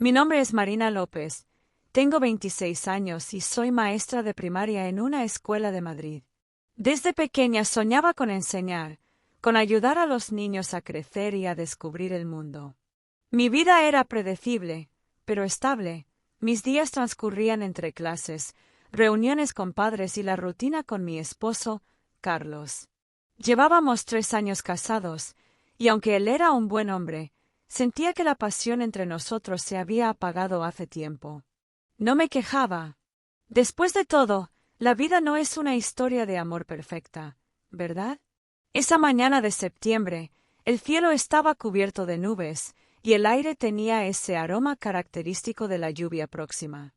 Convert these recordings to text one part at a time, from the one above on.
Mi nombre es Marina López. Tengo 26 años y soy maestra de primaria en una escuela de Madrid. Desde pequeña soñaba con enseñar, con ayudar a los niños a crecer y a descubrir el mundo. Mi vida era predecible, pero estable. Mis días transcurrían entre clases, reuniones con padres y la rutina con mi esposo, Carlos. Llevábamos 3 años casados, y aunque él era un buen hombre, sentía que la pasión entre nosotros se había apagado hace tiempo. No me quejaba. Después de todo, la vida no es una historia de amor perfecta, ¿verdad? Esa mañana de septiembre, el cielo estaba cubierto de nubes, y el aire tenía ese aroma característico de la lluvia próxima.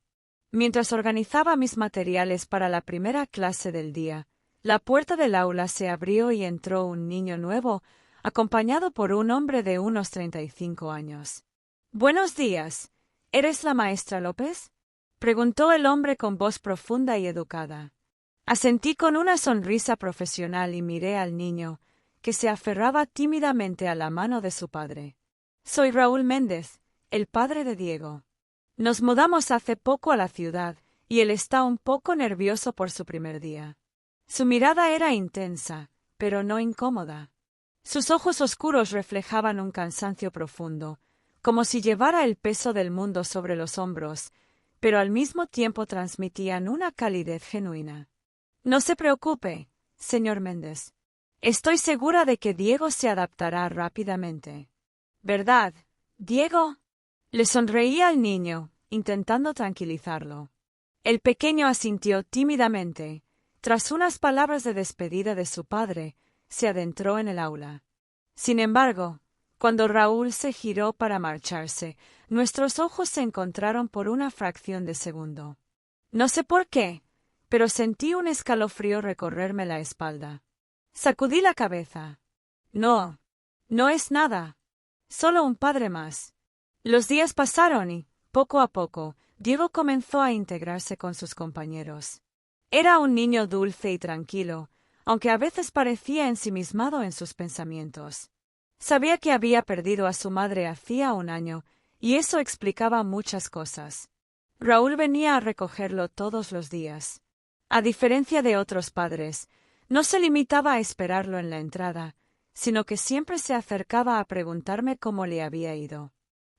Mientras organizaba mis materiales para la primera clase del día, la puerta del aula se abrió y entró un niño nuevo, acompañado por un hombre de unos 35 años. «Buenos días. ¿Eres la maestra López?», preguntó el hombre con voz profunda y educada. Asentí con una sonrisa profesional y miré al niño, que se aferraba tímidamente a la mano de su padre. «Soy Raúl Méndez, el padre de Diego. Nos mudamos hace poco a la ciudad, y él está un poco nervioso por su primer día». Su mirada era intensa, pero no incómoda. Sus ojos oscuros reflejaban un cansancio profundo, como si llevara el peso del mundo sobre los hombros, pero al mismo tiempo transmitían una calidez genuina. «No se preocupe, señor Méndez. Estoy segura de que Diego se adaptará rápidamente». «¿Verdad, Diego?». Le sonreía al niño, intentando tranquilizarlo. El pequeño asintió tímidamente. Tras unas palabras de despedida de su padre, se adentró en el aula. Sin embargo, cuando Raúl se giró para marcharse, nuestros ojos se encontraron por una fracción de segundo. No sé por qué, pero sentí un escalofrío recorrerme la espalda. Sacudí la cabeza. No, no es nada. Solo un padre más. Los días pasaron y, poco a poco, Diego comenzó a integrarse con sus compañeros. Era un niño dulce y tranquilo, aunque a veces parecía ensimismado en sus pensamientos. Sabía que había perdido a su madre hacía un año, y eso explicaba muchas cosas. Raúl venía a recogerlo todos los días. A diferencia de otros padres, no se limitaba a esperarlo en la entrada, sino que siempre se acercaba a preguntarme cómo le había ido.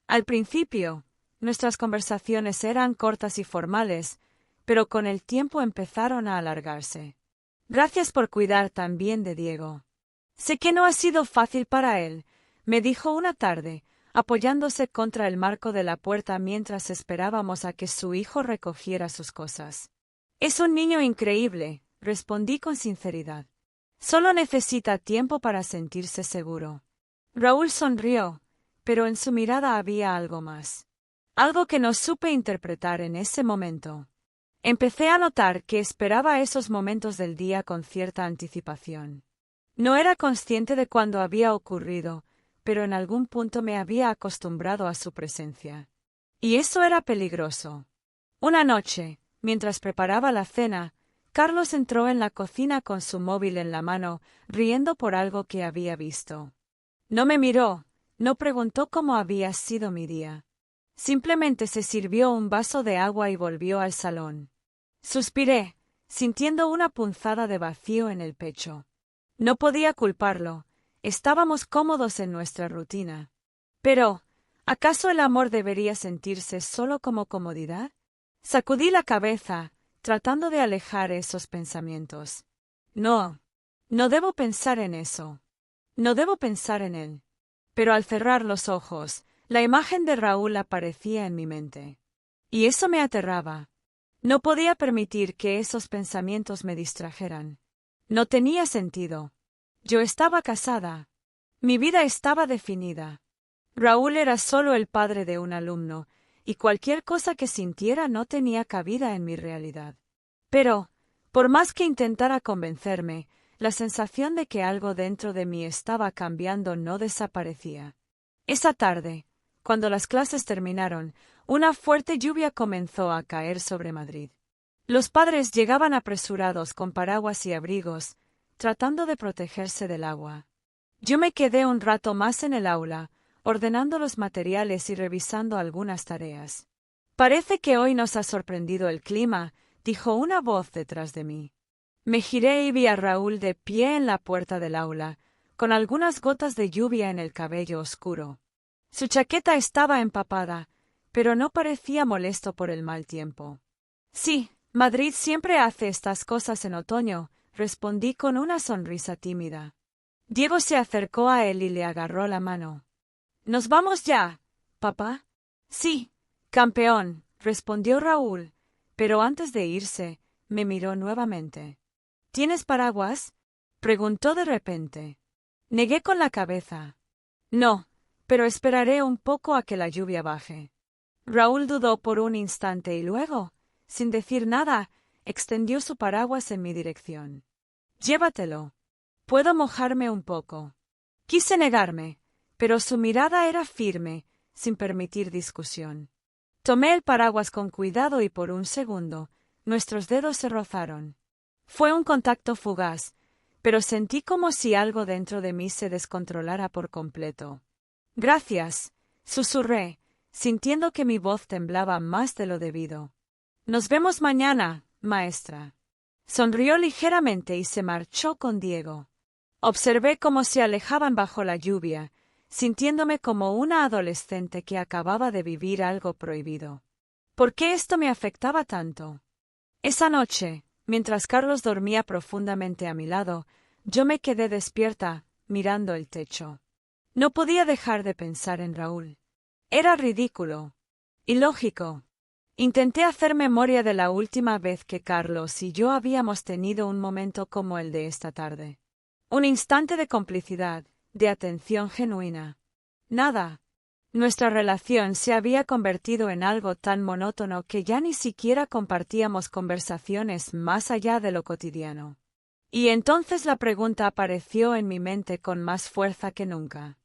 Al principio, nuestras conversaciones eran cortas y formales, pero con el tiempo empezaron a alargarse. «Gracias por cuidar tan bien de Diego. Sé que no ha sido fácil para él», me dijo una tarde, apoyándose contra el marco de la puerta mientras esperábamos a que su hijo recogiera sus cosas. «Es un niño increíble», respondí con sinceridad. «Solo necesita tiempo para sentirse seguro». Raúl sonrió, pero en su mirada había algo más. Algo que no supe interpretar en ese momento. Empecé a notar que esperaba esos momentos del día con cierta anticipación. No era consciente de cuándo había ocurrido, pero en algún punto me había acostumbrado a su presencia. Y eso era peligroso. Una noche, mientras preparaba la cena, Carlos entró en la cocina con su móvil en la mano, riendo por algo que había visto. No me miró, no preguntó cómo había sido mi día. Simplemente se sirvió un vaso de agua y volvió al salón. Suspiré, sintiendo una punzada de vacío en el pecho. No podía culparlo, estábamos cómodos en nuestra rutina. Pero, ¿acaso el amor debería sentirse solo como comodidad? Sacudí la cabeza, tratando de alejar esos pensamientos. No, no debo pensar en eso. No debo pensar en él. Pero al cerrar los ojos, la imagen de Raúl aparecía en mi mente. Y eso me aterraba. No podía permitir que esos pensamientos me distrajeran. No tenía sentido. Yo estaba casada. Mi vida estaba definida. Raúl era solo el padre de un alumno, y cualquier cosa que sintiera no tenía cabida en mi realidad. Pero, por más que intentara convencerme, la sensación de que algo dentro de mí estaba cambiando no desaparecía. Esa tarde, cuando las clases terminaron, una fuerte lluvia comenzó a caer sobre Madrid. Los padres llegaban apresurados con paraguas y abrigos, tratando de protegerse del agua. Yo me quedé un rato más en el aula, ordenando los materiales y revisando algunas tareas. Parece que hoy nos ha sorprendido el clima, dijo una voz detrás de mí. Me giré y vi a Raúl de pie en la puerta del aula, con algunas gotas de lluvia en el cabello oscuro. Su chaqueta estaba empapada, pero no parecía molesto por el mal tiempo. Sí, Madrid siempre hace estas cosas en otoño, respondí con una sonrisa tímida. Diego se acercó a él y le agarró la mano. ¿Nos vamos ya, papá? Sí, campeón, respondió Raúl, pero antes de irse, me miró nuevamente. ¿Tienes paraguas? Preguntó de repente. Negué con la cabeza. No, pero esperaré un poco a que la lluvia baje. Raúl dudó por un instante y luego, sin decir nada, extendió su paraguas en mi dirección. Llévatelo. Puedo mojarme un poco. Quise negarme, pero su mirada era firme, sin permitir discusión. Tomé el paraguas con cuidado y por un segundo, nuestros dedos se rozaron. Fue un contacto fugaz, pero sentí como si algo dentro de mí se descontrolara por completo. Gracias, susurré, sintiendo que mi voz temblaba más de lo debido. Nos vemos mañana, maestra. Sonrió ligeramente y se marchó con Diego. Observé cómo se alejaban bajo la lluvia, sintiéndome como una adolescente que acababa de vivir algo prohibido. ¿Por qué esto me afectaba tanto? Esa noche, mientras Carlos dormía profundamente a mi lado, yo me quedé despierta, mirando el techo. No podía dejar de pensar en Raúl. Era ridículo. Ilógico. Intenté hacer memoria de la última vez que Carlos y yo habíamos tenido un momento como el de esta tarde. Un instante de complicidad, de atención genuina. Nada. Nuestra relación se había convertido en algo tan monótono que ya ni siquiera compartíamos conversaciones más allá de lo cotidiano. Y entonces la pregunta apareció en mi mente con más fuerza que nunca.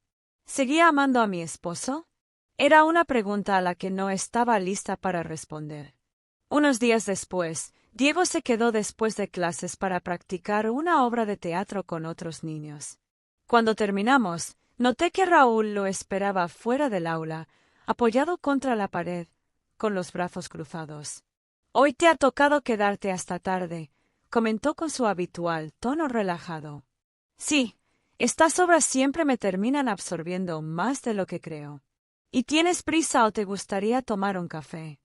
¿Seguía amando a mi esposo? Era una pregunta a la que no estaba lista para responder. Unos días después, Diego se quedó después de clases para practicar una obra de teatro con otros niños. Cuando terminamos, noté que Raúl lo esperaba fuera del aula, apoyado contra la pared, con los brazos cruzados. «Hoy te ha tocado quedarte hasta tarde», comentó con su habitual tono relajado. «Sí, estas obras siempre me terminan absorbiendo más de lo que creo». «¿Y tienes prisa o te gustaría tomar un café?»,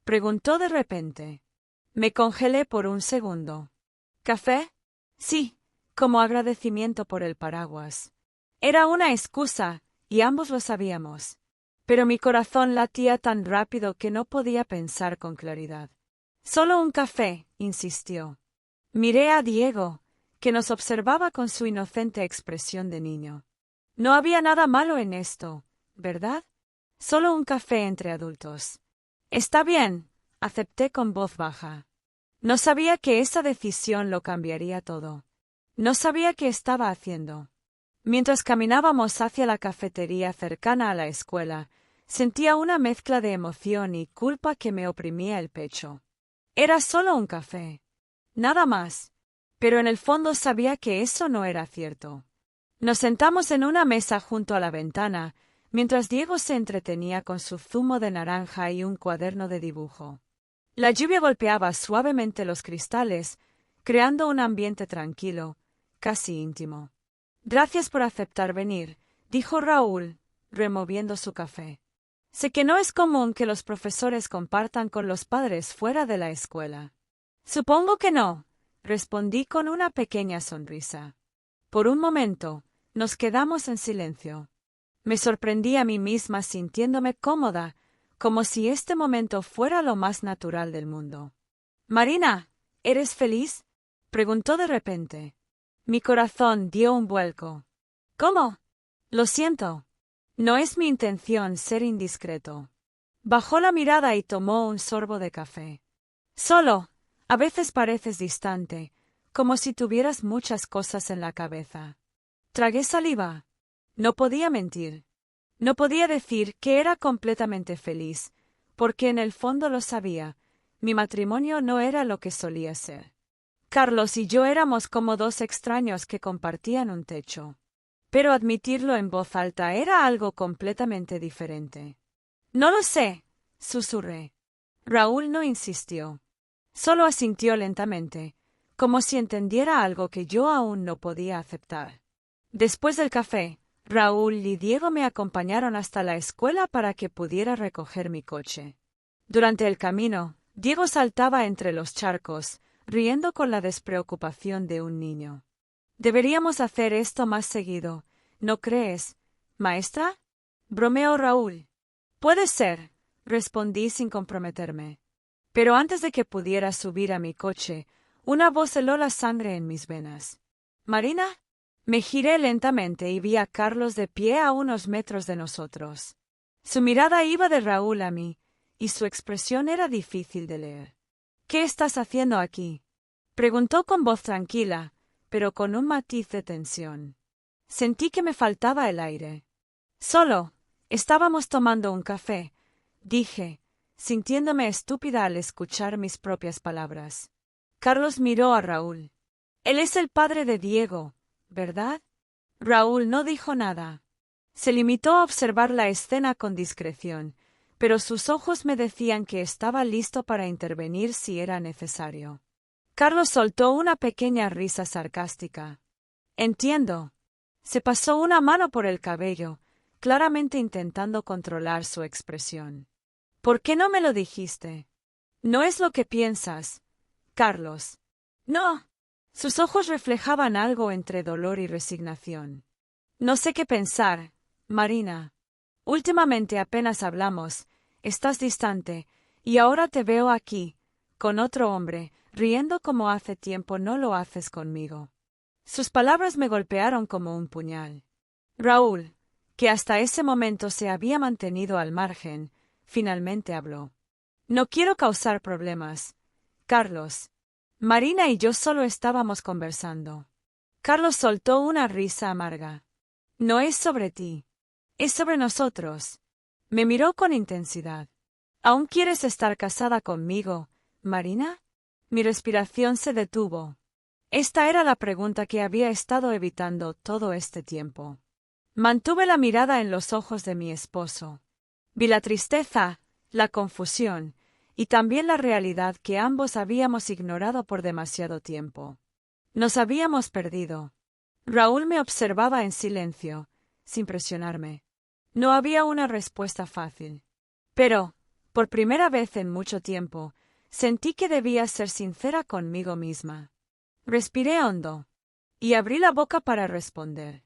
preguntó de repente. Me congelé por un segundo. ¿Café? Sí, como agradecimiento por el paraguas. Era una excusa, y ambos lo sabíamos. Pero mi corazón latía tan rápido que no podía pensar con claridad. «Solo un café», insistió. Miré a Diego, que nos observaba con su inocente expresión de niño. No había nada malo en esto, ¿verdad? Solo un café entre adultos. Está bien, acepté con voz baja. No sabía que esa decisión lo cambiaría todo. No sabía qué estaba haciendo. Mientras caminábamos hacia la cafetería cercana a la escuela, sentía una mezcla de emoción y culpa que me oprimía el pecho. Era solo un café. Nada más. Pero en el fondo sabía que eso no era cierto. Nos sentamos en una mesa junto a la ventana, mientras Diego se entretenía con su zumo de naranja y un cuaderno de dibujo. La lluvia golpeaba suavemente los cristales, creando un ambiente tranquilo, casi íntimo. «Gracias por aceptar venir», dijo Raúl, removiendo su café. «Sé que no es común que los profesores compartan con los padres fuera de la escuela». «Supongo que no», respondí con una pequeña sonrisa. Por un momento, nos quedamos en silencio. Me sorprendí a mí misma sintiéndome cómoda, como si este momento fuera lo más natural del mundo. «Marina, ¿eres feliz?», preguntó de repente. Mi corazón dio un vuelco. «¿Cómo?». «Lo siento. No es mi intención ser indiscreto». Bajó la mirada y tomó un sorbo de café. «Solo, a veces pareces distante, como si tuvieras muchas cosas en la cabeza». Tragué saliva. No podía mentir. No podía decir que era completamente feliz, porque en el fondo lo sabía. Mi matrimonio no era lo que solía ser. Carlos y yo éramos como dos extraños que compartían un techo. Pero admitirlo en voz alta era algo completamente diferente. No lo sé, susurré. Raúl no insistió. Solo asintió lentamente, como si entendiera algo que yo aún no podía aceptar. Después del café, Raúl y Diego me acompañaron hasta la escuela para que pudiera recoger mi coche. Durante el camino, Diego saltaba entre los charcos, riendo con la despreocupación de un niño. Deberíamos hacer esto más seguido, ¿no crees, maestra? Bromeó Raúl. Puede ser, respondí sin comprometerme. Pero antes de que pudiera subir a mi coche, una voz heló la sangre en mis venas. ¿Marina? Me giré lentamente y vi a Carlos de pie a unos metros de nosotros. Su mirada iba de Raúl a mí, y su expresión era difícil de leer. ¿Qué estás haciendo aquí? Preguntó con voz tranquila, pero con un matiz de tensión. Sentí que me faltaba el aire. Solo, estábamos tomando un café, dije, sintiéndome estúpida al escuchar mis propias palabras. Carlos miró a Raúl. Él es el padre de Diego, ¿verdad? Raúl no dijo nada. Se limitó a observar la escena con discreción, pero sus ojos me decían que estaba listo para intervenir si era necesario. Carlos soltó una pequeña risa sarcástica. Entiendo. Se pasó una mano por el cabello, claramente intentando controlar su expresión. ¿Por qué no me lo dijiste? No es lo que piensas, Carlos. No. Sus ojos reflejaban algo entre dolor y resignación. No sé qué pensar, Marina. Últimamente apenas hablamos, estás distante, y ahora te veo aquí, con otro hombre, riendo como hace tiempo no lo haces conmigo. Sus palabras me golpearon como un puñal. Raúl, que hasta ese momento se había mantenido al margen, finalmente habló. No quiero causar problemas, Carlos. Marina y yo solo estábamos conversando. Carlos soltó una risa amarga. No es sobre ti. Es sobre nosotros. Me miró con intensidad. ¿Aún quieres estar casada conmigo, Marina? Mi respiración se detuvo. Esta era la pregunta que había estado evitando todo este tiempo. Mantuve la mirada en los ojos de mi esposo. Vi la tristeza, la confusión, y también la realidad que ambos habíamos ignorado por demasiado tiempo. Nos habíamos perdido. Raúl me observaba en silencio, sin presionarme. No había una respuesta fácil. Pero, por primera vez en mucho tiempo, sentí que debía ser sincera conmigo misma. Respiré hondo, y abrí la boca para responder.